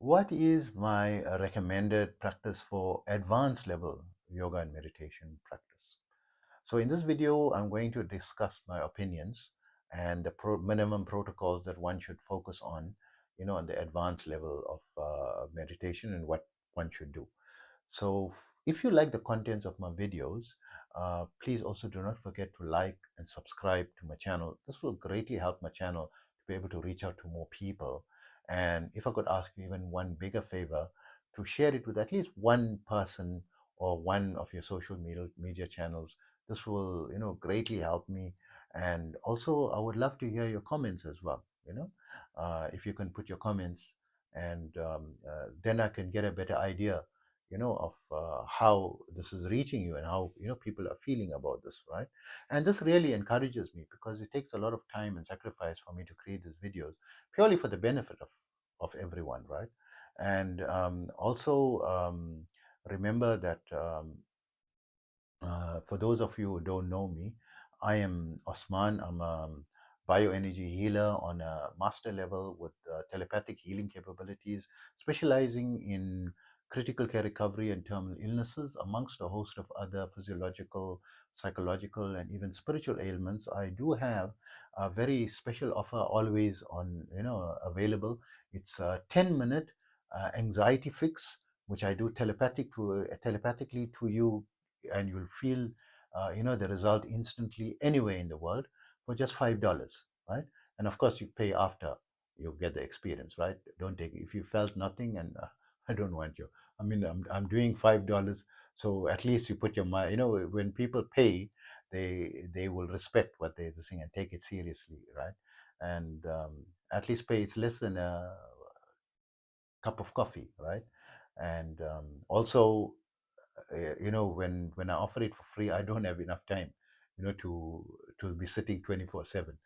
What is my recommended practice for advanced level yoga and meditation practice? So in this video, I'm going to discuss my opinions and the minimum protocols that one should focus on, on the advanced level of meditation and what one should do. So if you like the contents of my videos, please also do not forget to like and subscribe to my channel. This will greatly help my channel to be able to reach out to more people. And if I could ask you even one bigger favor, to share it with at least one person or one of your social media channels. This will, greatly help me. And also, I would love to hear your comments as well. If you can put your comments, and then I can get a better idea of how this is reaching you and how people are feeling about this, right? And this really encourages me because it takes a lot of time and sacrifice for me to create these videos purely for the benefit of everyone, right? And also remember that for those of you who don't know me, I am Osman. I'm a bioenergy healer on a master level with telepathic healing capabilities, specializing in critical care recovery and terminal illnesses, amongst a host of other physiological, psychological, and even spiritual ailments. I do have a very special offer always on, available. It's a 10-minute anxiety fix, which I do telepathically to you, and you'll feel the result instantly anywhere in the world for just $5, right? And of course you pay after you get the experience, right? Don't take, if you felt nothing, and I don't want you, I mean, I'm doing $5, so at least you put your mind, when people pay, they will respect what they're saying and take it seriously, right? And at least pay, it's less than a cup of coffee, right? And also, when I offer it for free, I don't have enough time, to be sitting 24/7,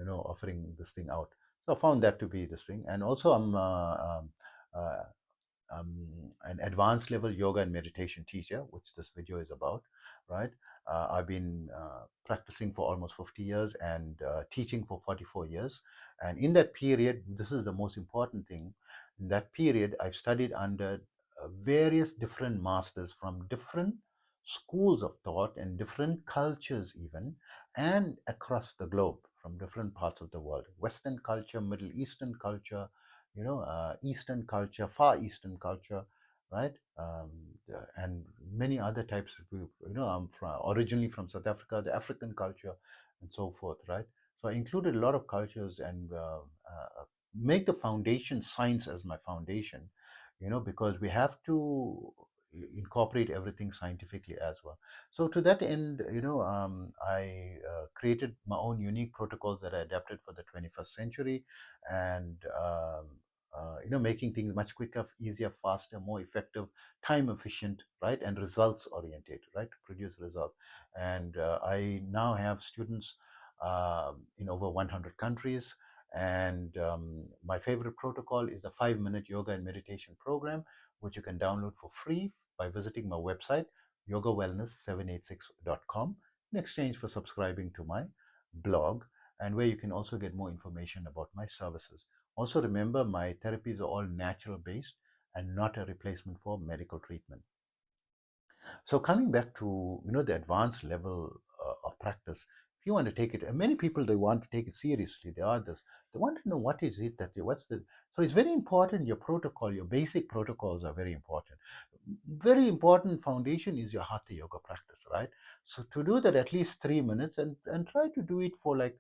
offering this thing out. So I found that to be this thing. And also uh, an advanced level yoga and meditation teacher, which this video is about, right? I've been practicing for almost 50 years and teaching for 44 years. And in that period, this is the most important thing. In that period, I've studied under various different masters from different schools of thought and different cultures, even, and across the globe from different parts of the world: Western culture, Middle Eastern culture, Eastern culture, Far Eastern culture, right? And many other types of group. I'm originally from South Africa, the African culture, and so forth, right? So I included a lot of cultures and make the foundation science as my foundation, because we have to incorporate everything scientifically as well. So to that end, I created my own unique protocols that I adapted for the 21st century, and making things much quicker, easier, faster, more effective, time efficient, right, and results oriented, right, to produce results. And I now have students in over 100 countries. And my favorite protocol is the 5-minute yoga and meditation program, which you can download for free by visiting my website, yogawellness786.com, in exchange for subscribing to my blog, and where you can also get more information about my services. Also, remember, my therapies are all natural based and not a replacement for medical treatment. So coming back to the advanced level of practice, if you want to take it, and many people, they want to take it seriously. They are this. They want to know what is it that what's the. So it's very important. Your protocol, your basic protocols are very important. Very important foundation is your hatha yoga practice, right? So to do that, at least 3 minutes, and try to do it for like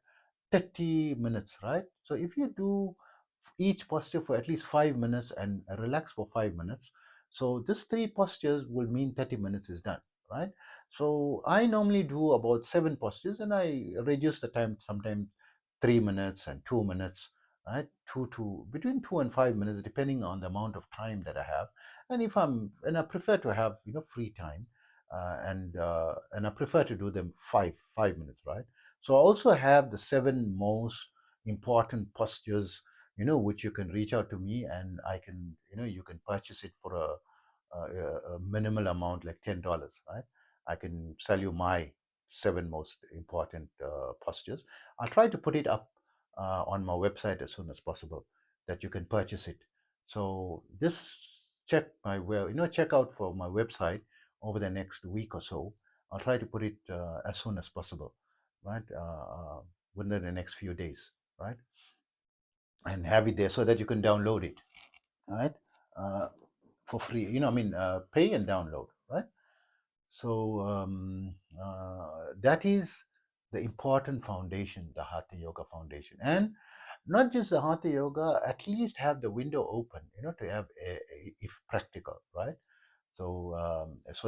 30 minutes, right? So if you do each posture for at least 5 minutes and relax for 5 minutes, so this three postures will mean 30 minutes is done, right? So I normally do about 7 postures, and I reduce the time, sometimes 3 minutes and 2 minutes, right? Between 2 and 5 minutes, depending on the amount of time that I have. And if I'm and I prefer to have free time, and I prefer to do them 5 minutes, right? So I also have the 7 most important postures, which you can reach out to me, and I can, you can purchase it for a minimal amount, like $10, right? I can sell you my 7 most important postures. I'll try to put it up on my website as soon as possible, that you can purchase it. So just check out for my website over the next week or so. I'll try to put it as soon as possible, right? Within the next few days, right? And have it there so that you can download it, right? Uh, for free, pay and download, right? So that is the important foundation, the Hatha Yoga foundation, and not just the Hatha Yoga. At least have the window open, to have if practical, right? So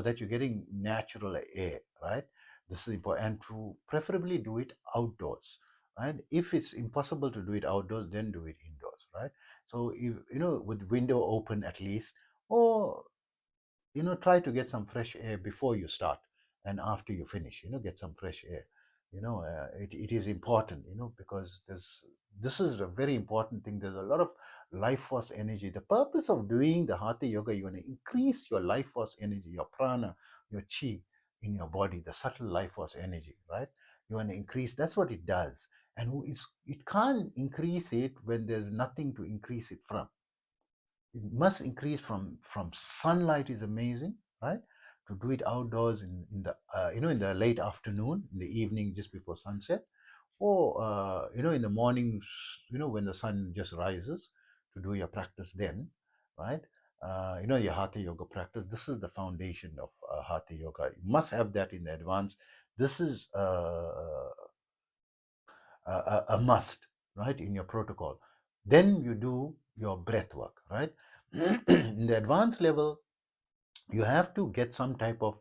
that you're getting natural air, right? This is important, and to preferably do it outdoors, right? If it's impossible to do it outdoors, then do it indoors, right? So if, with window open at least, or try to get some fresh air before you start and after you finish, get some fresh air. It is important, because this is a very important thing. There's a lot of life force energy. The purpose of doing the Hatha Yoga, you want to increase your life force energy, your prana, your chi in your body, the subtle life force energy, right? You want to increase. That's what it does. And it can't increase it when there's nothing to increase it from. It must increase from sunlight is amazing, right? To do it outdoors in the late afternoon, in the evening, just before sunset, or in the mornings, when the sun just rises, to do your practice then, right? Your Hatha Yoga practice. This is the foundation of Hatha Yoga. You must have that in advance. This is a must, right, in your protocol. Then you do your breath work, right? In the advanced level, you have to get some type of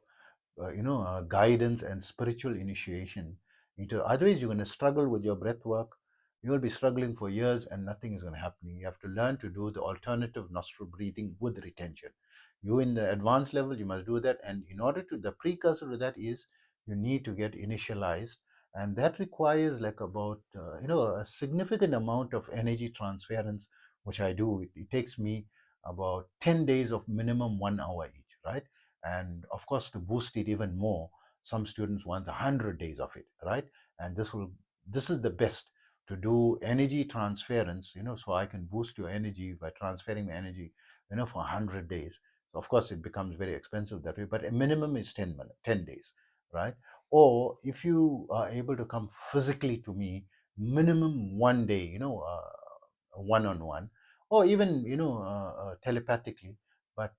guidance and spiritual initiation into. Otherwise, you're going to struggle with your breath work. You will be struggling for years and nothing is going to happen. You have to learn to do the alternative nostril breathing with retention. You in the advanced level, you must do that. And in order to, the precursor to that is you need to get initialized. And that requires like about, a significant amount of energy transference, which I do. It takes me about 10 days of minimum 1 hour each, right? And of course, to boost it even more, some students want 100 days of it, right? And this is the best to do energy transference, so I can boost your energy by transferring my energy, for 100 days. So of course, it becomes very expensive that way, but a minimum is 10 days, right? Or if you are able to come physically to me, minimum 1 day, one on one, or even telepathically. But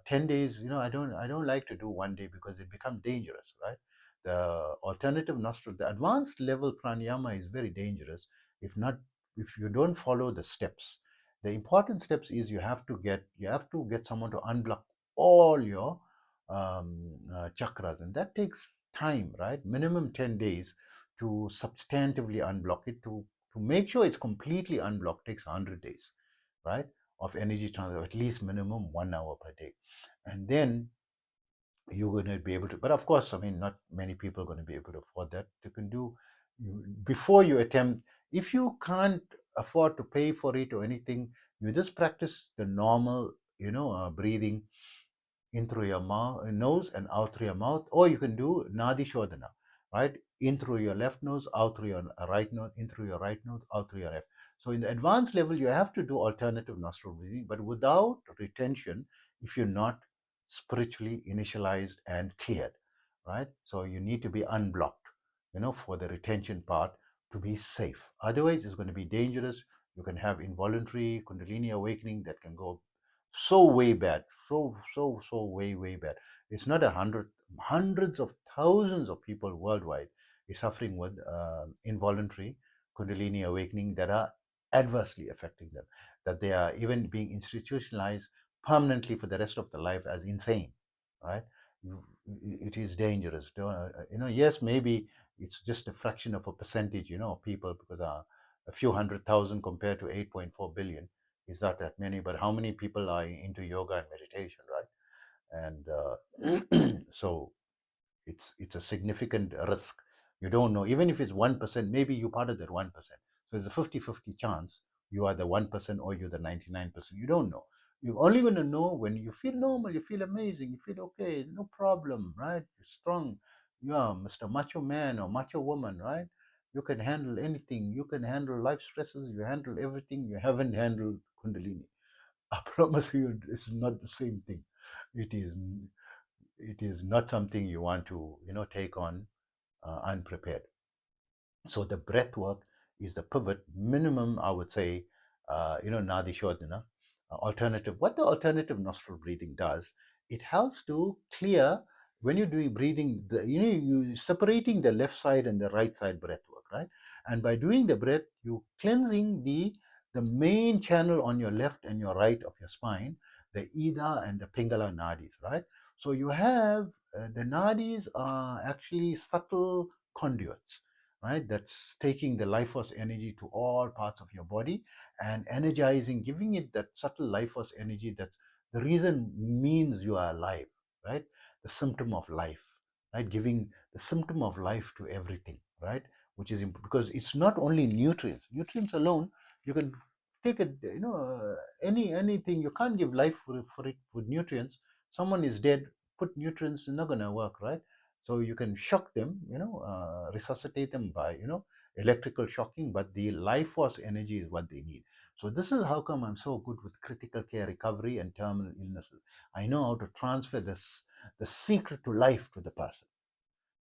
10 days, I don't like to do 1 day because it becomes dangerous, right? The alternative nostril, the advanced level pranayama is very dangerous if you don't follow the steps. The important steps is you have to get someone to unblock all your chakras, and that takes time, right? Minimum 10 days to substantively unblock it. To make sure it's completely unblocked takes 100 days, right, of energy transfer, at least minimum 1 hour per day. And then you're going to be able to, but of course, I mean, not many people are going to be able to afford that. You can do, before you attempt, if you can't afford to pay for it or anything, you just practice the normal, breathing in through your mouth, nose and out through your mouth, or you can do Nadi Shodhana, right? In through your left nose, out through your right nose, in through your right nose, out through your left. So in the advanced level, you have to do alternative nostril breathing, but without retention if you're not spiritually initialized and cleared, right? So you need to be unblocked, for the retention part to be safe. Otherwise, it's going to be dangerous. You can have involuntary Kundalini awakening that can go so way bad, so way bad. It's not 100, hundreds of thousands of people worldwide is suffering with involuntary Kundalini awakening that are adversely affecting them, that they are even being institutionalized permanently for the rest of their life as insane, right? It is dangerous. Yes, maybe it's just a fraction of a percentage, of people, because a few 100,000 compared to 8.4 billion is not that many, but how many people are into yoga and meditation, right? And so it's a significant risk. You don't know, even if it's 1%, maybe you're part of that 1%. So it's a 50-50 chance you are the 1% or you're the 99%. You don't know. You're only going to know when you feel normal, you feel amazing, you feel okay, no problem, right? You're strong. You are Mr. Macho Man or Macho Woman, right? You can handle anything. You can handle life stresses. You handle everything. You haven't handled Kundalini up promise you, it's not the same thing. It is it is not something you want to take on unprepared. So the breath work is the pivot minimum, I would say. Nadi Shodhana, alternative. What the alternative nostril breathing does, it helps to clear when you're doing breathing. You separating the left side and the right side breath work, right? And by doing the breath, you cleansing the main channel on your left and your right of your spine, the Ida and the Pingala nadis, right? So you have the nadis are actually subtle conduits, right? That's taking the life force energy to all parts of your body and energizing, giving it that subtle life force energy. That's the reason means you are alive, right? The symptom of life, right? Giving the symptom of life to everything, right? Which is because it's not only nutrients. Nutrients alone, you can take it, anything. You can't give life for it with nutrients. Someone is dead. Put nutrients, it's not gonna work, right? So you can shock them, resuscitate them by electrical shocking, but the life force energy is what they need. So this is how come I'm so good with critical care recovery and terminal illnesses. I know how to transfer this, the secret to life, to the person,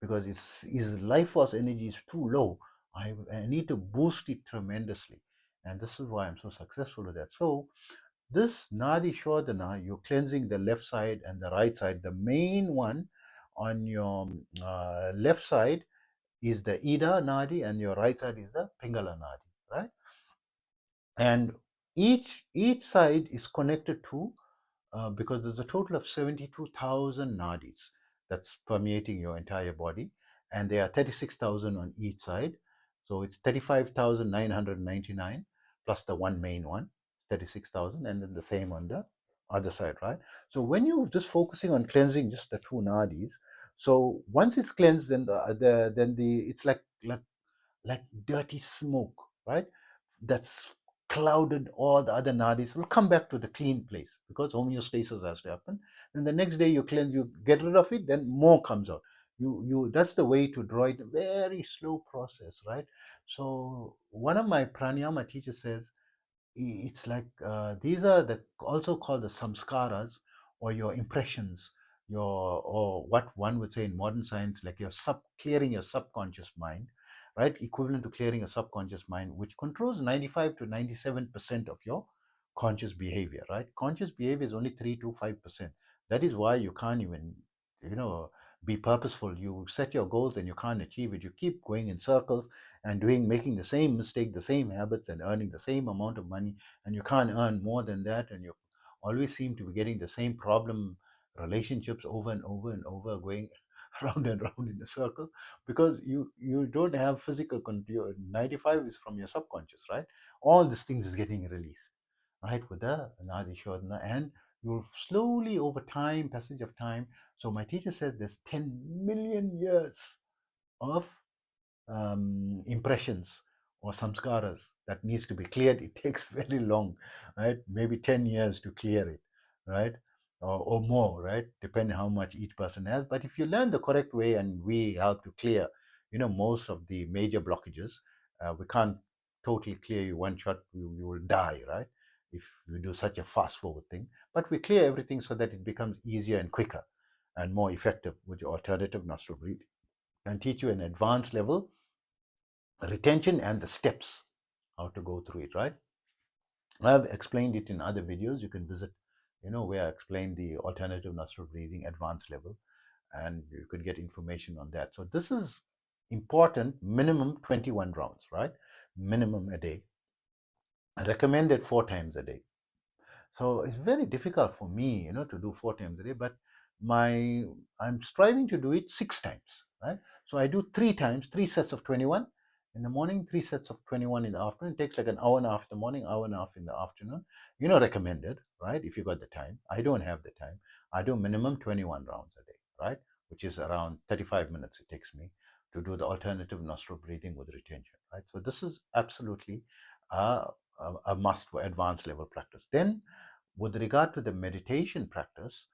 because his life force energy is too low. I need to boost it tremendously, and this is why I'm so successful with that. So this Nadi Shodhana, you're cleansing the left side and the right side. The main one on your left side is the Ida Nadi, and your right side is the Pingala Nadi, right? And each side is connected to, because there's a total of 72,000 nadis that's permeating your entire body, and there are 36,000 on each side. So it's 35,999 plus the one main one, 36,000, and then the same on the other side, right? So when you're just focusing on cleansing just the two nadis, so once it's cleansed, then it's like dirty smoke, right? That's clouded all the other nadis. Will come back to the clean place because homeostasis has to happen. Then the next day you cleanse, you get rid of it, then more comes out. You That's the way to draw it. A very slow process, right? So one of my pranayama teachers says it's like these are the also called the samskaras, or your impressions, your, or what one would say in modern science, like your clearing your subconscious mind, right? Equivalent to clearing a subconscious mind, which controls 95 to 97% of your conscious behavior, right? Conscious behavior is only 3 to 5%. That is why you can't even, you know be purposeful. You set your goals and you can't achieve it. You keep going in circles and making the same mistake, the same habits, and earning the same amount of money, and you can't earn more than that, and you always seem to be getting the same problem relationships over and over and over, going round and round in a circle, because you don't have physical control. 95 is from your subconscious, right? All these things is getting released, right, with the Nadi Shodhana, and you'll slowly, over time, passage of time. So my teacher said there's 10 million years of impressions or samskaras that needs to be cleared. It takes very long, right? Maybe 10 years to clear it, right? Or more, right? Depending how much each person has. But if you learn the correct way, and we help to clear, most of the major blockages, we can't totally clear you one shot. You will die, right? If you do such a fast forward thing. But we clear everything so that it becomes easier and quicker and more effective with your alternative nostril breathing, and teach you an advanced level retention and the steps how to go through it, right? I've explained it in other videos. You can visit, where I explain the alternative nostril breathing advanced level, and you could get information on that. So this is important. Minimum 21 rounds, right? Minimum a day. Recommended 4 times a day. So it's very difficult for me, to do 4 times a day, but my I'm striving to do it 6 times, right? So I do 3 times, 3 sets of 21 in the morning, 3 sets of 21 in the afternoon. It takes like an hour and a half in the morning, hour and a half in the afternoon. Recommended, right? If you got the time. I don't have the time. I do minimum 21 rounds a day, right? Which is around 35 minutes it takes me to do the alternative nostril breathing with retention, right? So this is absolutely a must for advanced level practice. Then with regard to the meditation practice,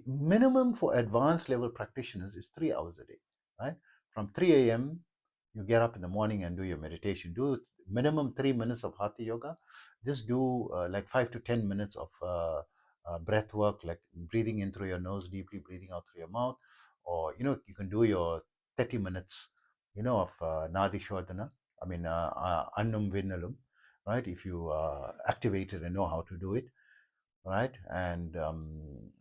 minimum for advanced level practitioners is 3 hours a day, right? From 3 a.m., you get up in the morning and do your meditation. Do minimum 3 minutes of hatha yoga. Just do like 5 to 10 minutes of breath work, like breathing in through your nose deeply, breathing out through your mouth, or you can do your 30 minutes, of nadi shodhana. I mean, annum vinnalum, right? If you activate it and know how to do it, right? And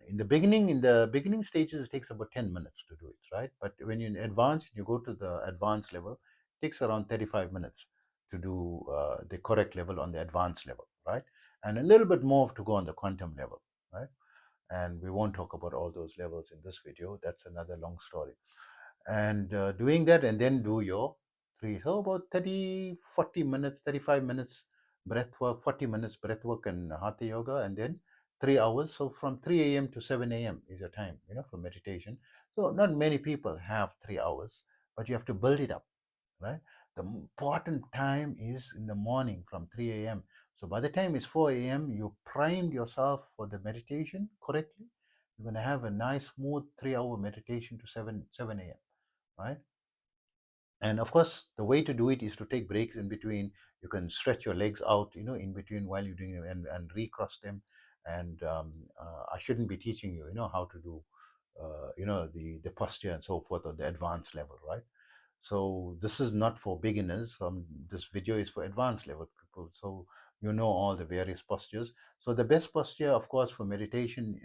in the beginning stages, it takes about 10 minutes to do it, right? But when you advance, you go to the advanced level, it takes around 35 minutes to do the correct level on the advanced level, right? And a little bit more to go on the quantum level, right? And we won't talk about all those levels in this video. That's another long story. And doing that, and then do your three, so about 30, 40 minutes, 35 minutes breath work, 40 minutes breath work and hatha yoga, and then 3 hours. So from 3 a.m. to 7 a.m. is your time, for meditation. So not many people have 3 hours, but you have to build it up, right? The important time is in the morning from 3 a.m. So by the time it's 4 a.m., you primed yourself for the meditation correctly. You're going to have a nice, smooth 3 hour meditation to 7 a.m., right? And of course, the way to do it is to take breaks in between. You can stretch your legs out, in between while you're doing it, and recross them. And I shouldn't be teaching you, how to do, the posture and so forth on the advanced level, right? So this is not for beginners. This video is for advanced level people. So all the various postures. So the best posture, of course, for meditation,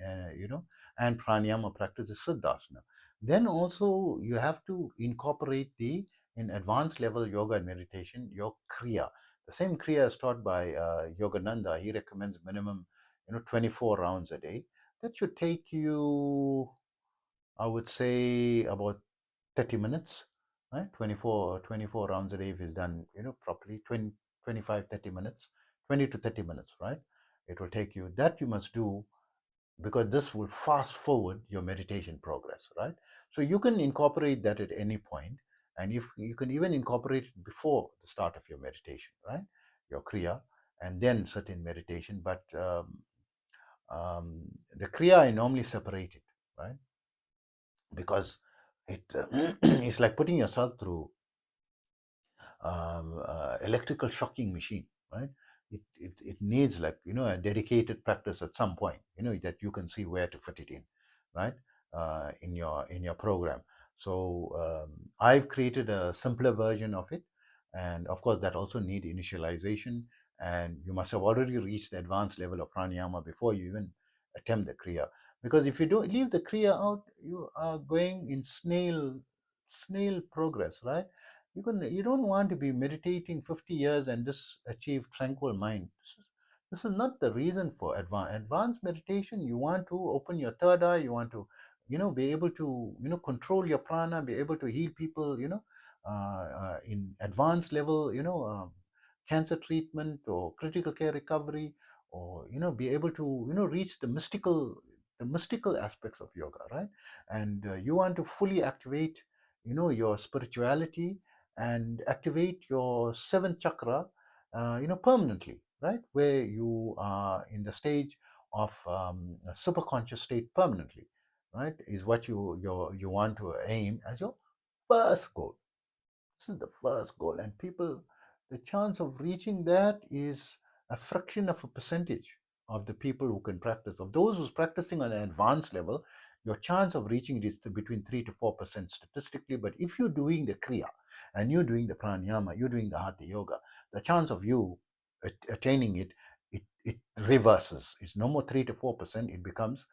and pranayama practice is Siddhasana. Then also you have to incorporate in advanced level yoga and meditation, your Kriya. The same Kriya is taught by Yogananda. He recommends minimum, 24 rounds a day. That should take you, I would say, about 30 minutes, right? 24 rounds a day if it's done, properly, 20, 25, 30 minutes, 20 to 30 minutes, right? It will take you, that you must do, because this will fast forward your meditation progress, right? So you can incorporate that at any point, and if you can even incorporate it before the start of your meditation, right? Your Kriya, and then certain meditation. But the Kriya I normally separate it, right? Because it it's like putting yourself through electrical shocking machine, right? It needs, like, a dedicated practice at some point, that you can see where to fit it in, right? In your program. So I've created a simpler version of it, and of course that also need initialization, and you must have already reached the advanced level of pranayama before you even attempt the kriya. Because if you don't leave the kriya out, you are going in snail progress, right? You don't want to be meditating 50 years and just achieve tranquil mind. This is not the reason for advanced meditation. You want to open your third eye. You want to, be able to, control your prana, be able to heal people, in advanced level, cancer treatment or critical care recovery, or be able to, reach the mystical aspects of yoga, right? And you want to fully activate, your spirituality, and activate your seventh chakra, permanently, right? Where you are in the stage of a superconscious state permanently, right? Is what you want to aim as your first goal. This is the first goal, and people, the chance of reaching that is a fraction of a percentage of the people who can practice. Of those who's practicing on an advanced level, your chance of reaching it is between 3 to 4% statistically. But if you're doing the kriya and you're doing the pranayama, you're doing the hatha yoga, the chance of you attaining it reverses. It's no more 3 to 4%. It becomes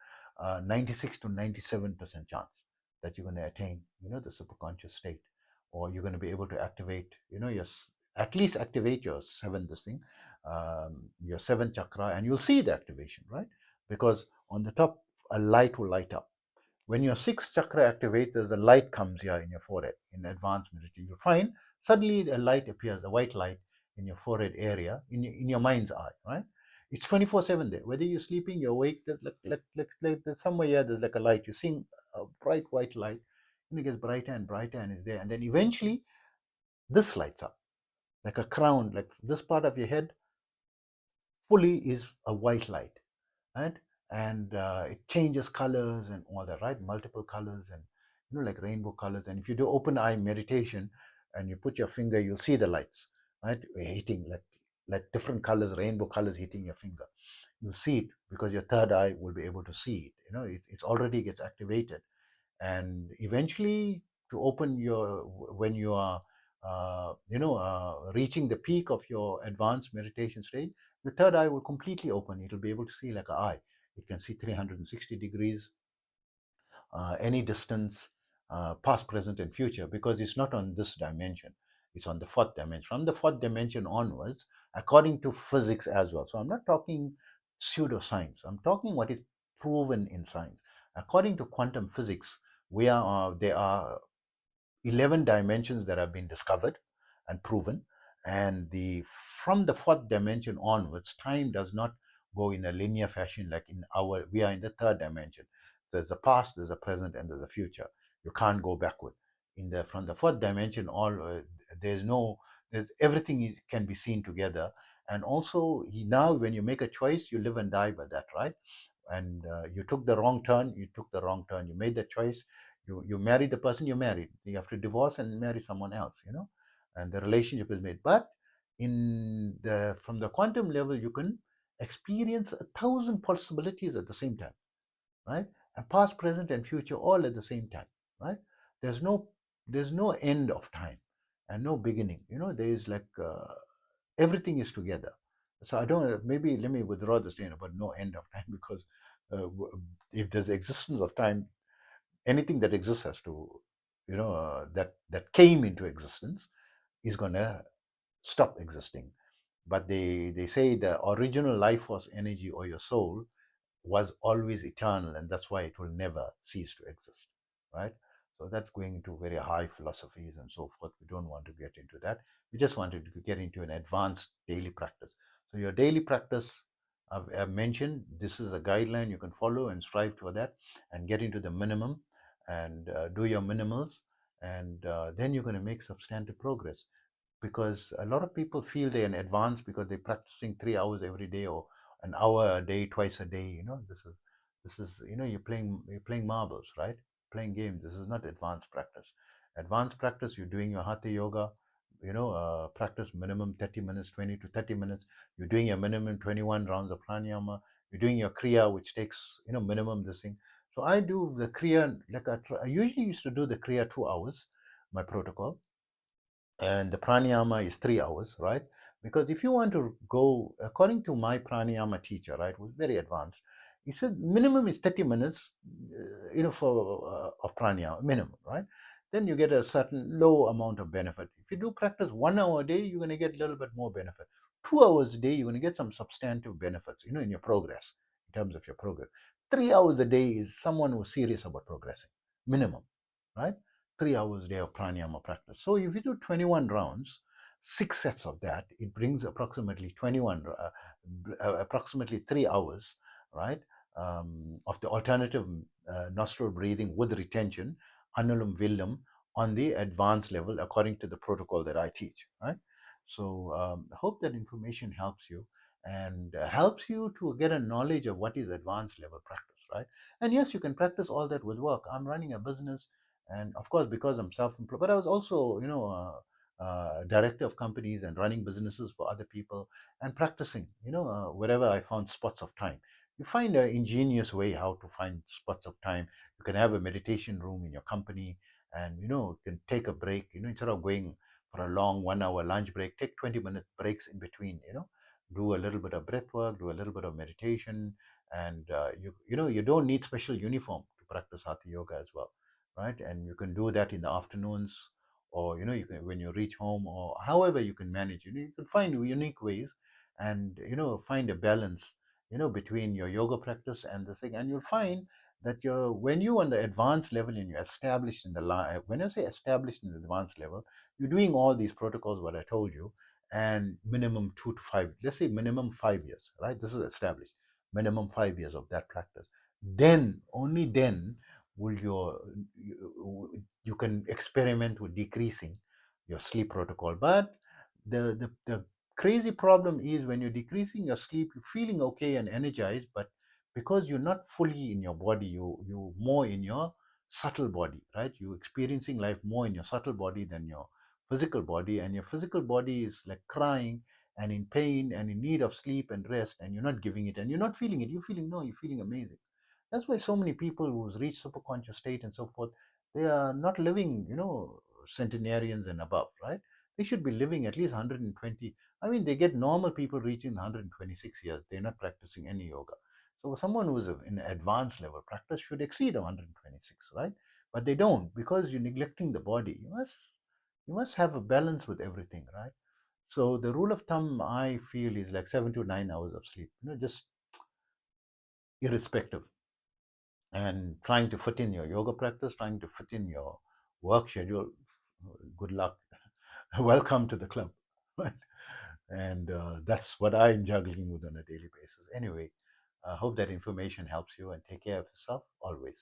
96 to 97% chance that you're going to attain, the superconscious state, or you're going to be able to activate, at least activate your seventh, this thing, your seventh chakra, and you'll see the activation, right? Because on the top, a light will light up. When your sixth chakra activates, there's a light comes here in your forehead. In advanced meditation, you'll find suddenly a light appears, a white light in your forehead area, in your mind's eye, right? It's 24/7 there. Whether you're sleeping, you're awake, there's somewhere here, there's like a light. You're seeing a bright white light, and it gets brighter and brighter and is there. And then eventually, this lights up like a crown, like this part of your head fully is a white light, right? And it changes colors and all that, right? Multiple colors, and like rainbow colors. And if you do open eye meditation and you put your finger, you'll see the lights. right? Hitting like different colors, rainbow colors hitting your finger. You see it because your third eye will be able to see it. It's already gets activated, and eventually to open your when you are reaching the peak of your advanced meditation state, the third eye will completely open. It'll be able to see like an eye. It can see 360 degrees, any distance, past, present, and future, because it's not on this dimension. It's on the fourth dimension. From the fourth dimension onwards, according to physics as well. So I'm not talking pseudoscience. I'm talking what is proven in science. According to quantum physics, there are 11 dimensions that have been discovered and proven, and the from the fourth dimension onwards, time does not go in a linear fashion. Like in our we are in the third dimension. There's a past, there's a present, and there's a future. You can't go backward. In the From the fourth dimension, all there's no there's everything can be seen together. And also now when you make a choice, you live and die by that, right? And you took the wrong turn, you took the wrong turn, you made the choice, you married the person, you married, you have to divorce and marry someone else, and the relationship is made. But in the from the quantum level, you can experience 1,000 possibilities at the same time, right? And past, present, and future all at the same time, right? There's no there's no end of time and no beginning. There is like everything is together. So I don't, maybe let me withdraw the statement about no end of time, because if there's existence of time, anything that exists has to, that came into existence is going to stop existing. But they say the original life force energy or your soul was always eternal, and that's why it will never cease to exist, right? So that's going into very high philosophies and so forth. We don't want to get into that. We just wanted to get into an advanced daily practice. So your daily practice, I've mentioned, this is a guideline you can follow and strive for that, and get into the minimum, and do your minimals, and then you're going to make substantive progress. Because a lot of people feel they're in advance because they're practicing 3 hours every day, or an hour a day, twice a day. This is you're playing marbles, right? Playing games. This is not advanced practice. Advanced practice, you're doing your hatha yoga, practice minimum 30 minutes, 20 to 30 minutes. You're doing your minimum 21 rounds of pranayama. You're doing your kriya, which takes minimum this thing. So I do the kriya, like I usually used to do the kriya 2 hours, my protocol, and the pranayama is 3 hours, right? Because if you want to go according to my pranayama teacher, right, who's very advanced, he said minimum is 30 minutes, for of pranayama minimum, right? Then you get a certain low amount of benefit. If you do practice 1 hour a day, you're going to get a little bit more benefit. 2 hours a day, you're going to get some substantive benefits, in your progress, in terms of your progress. 3 hours a day is someone who's serious about progressing, minimum, right? 3 hours a day of pranayama practice. So if you do 21 rounds, 6 sets of that, it brings approximately approximately 3 hours, right? Of the alternative nostril breathing with retention, anulum vilum, on the advanced level according to the protocol that I teach, right? So I hope that information helps you, and helps you to get a knowledge of what is advanced level practice, right? And yes, you can practice all that with work. I'm running a business, and of course, because I'm self-employed, but I was also director of companies and running businesses for other people, and practicing, wherever I found spots of time. You find an ingenious way how to find spots of time. You can have a meditation room in your company, and you can take a break, instead of going for a long 1 hour lunch break, take 20-minute breaks in between, do a little bit of breath work, do a little bit of meditation. And you don't need special uniform to practice hatha yoga as well, right? And you can do that in the afternoons, or you can, when you reach home, or however you can manage. You can find unique ways, and find a balance, between your yoga practice and the thing. And you'll find that when you on the advanced level and you're established in the when I say established in the advanced level, you're doing all these protocols what I told you, and minimum 2 to 5, let's say minimum 5 years, right? This is established. Minimum 5 years of that practice. Then, only then, will you can experiment with decreasing your sleep protocol. But the crazy problem is, when you're decreasing your sleep, you're feeling okay and energized, but because you're not fully in your body, you more in your subtle body, right? You're experiencing life more in your subtle body than your physical body, and your physical body is like crying and in pain and in need of sleep and rest, and you're not giving it and you're not feeling it. You're feeling, no, you're feeling amazing. That's why so many people who's reached superconscious state and so forth, they are not living, centenarians and above, right? They should be living at least 120. I mean, they get normal people reaching 126 years. They're not practicing any yoga. So someone who's in advanced level practice should exceed 126, right? But they don't, because you're neglecting the body. You must have a balance with everything, right? So the rule of thumb I feel is like 7 to 9 hours of sleep. Just irrespective, and trying to fit in your yoga practice, trying to fit in your work schedule. Good luck. Welcome to the club. Right? And that's what I'm juggling with on a daily basis. Anyway, I hope that information helps you, and take care of yourself always.